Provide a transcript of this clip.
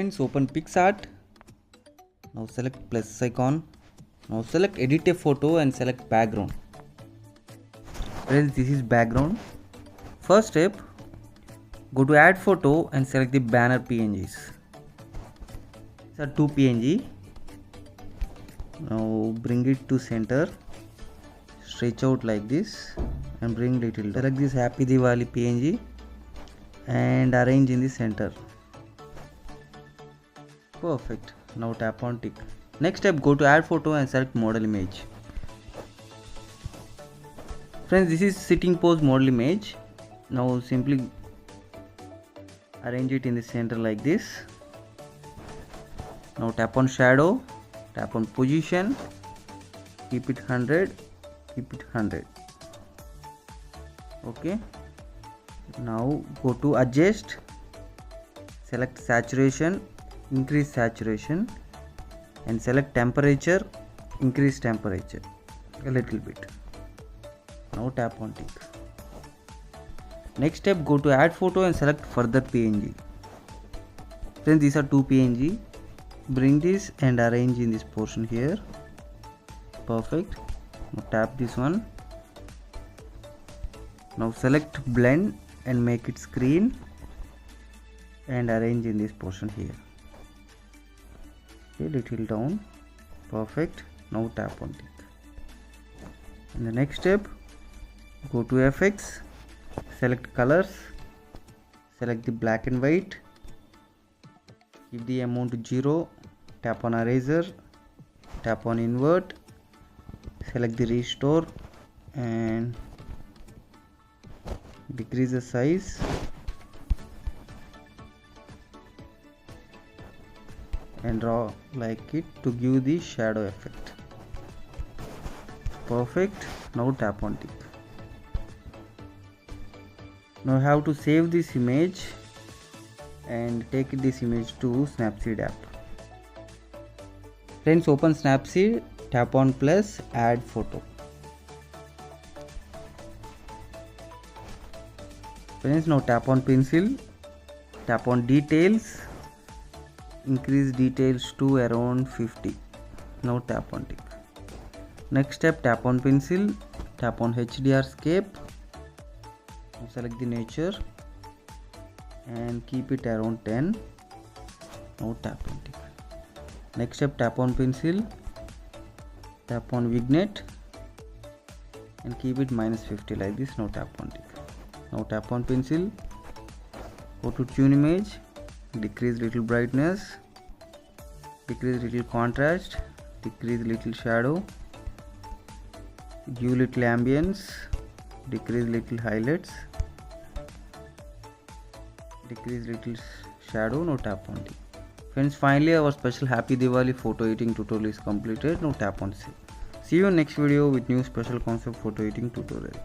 Friends, open PicsArt. Now select plus icon. Now select edit a photo and select background. Friends, this is background. First step, go to add photo and select the banner PNGs. These are two PNG. Now bring it to center, stretch out like this and bring little. Select this Happy Diwali PNG and arrange in the center. Perfect. Now tap on tick. Next step, go to add photo and select model image. Friends, this is sitting pose model image. Now simply arrange it in the center like this. Now tap on shadow, tap on position, keep it 100, keep it 100. Okay. Now go to adjust, select saturation, increase saturation and select temperature, increase temperature a little bit. Now tap on tick. Next step, go to add photo and select further PNG. Friends, these are two PNG. Bring this and arrange in this portion here. Perfect. Now tap this one. Now select blend and make it screen and arrange in this portion here. Okay, little down. Perfect. Now tap on tick. In the next step, go to FX, select colors, select the black and white, keep the amount to 0, tap on eraser, tap on invert, select the restore and decrease the size and draw like it to give the shadow effect. Perfect. Now tap on tick. Now I have to save this image and take this image to Snapseed app. Friends, open Snapseed, tap on plus, add photo. Friends, now tap on pencil, tap on details, increase details to around 50. Now tap on tick. Next step, tap on pencil, tap on HDR scape, now select the nature and keep it around 10. Now tap on tick. Next step, tap on pencil, tap on vignette and keep it -50 like this. Now tap on tick. Now tap on pencil, go to tune image, decrease little brightness, decrease little contrast, decrease little shadow, give little ambience, decrease little highlights, decrease little shadow. Now tap on tick. Friends, finally our special Happy Diwali photo editing tutorial is completed. Now tap on save. See you in next video with new special concept photo editing tutorial.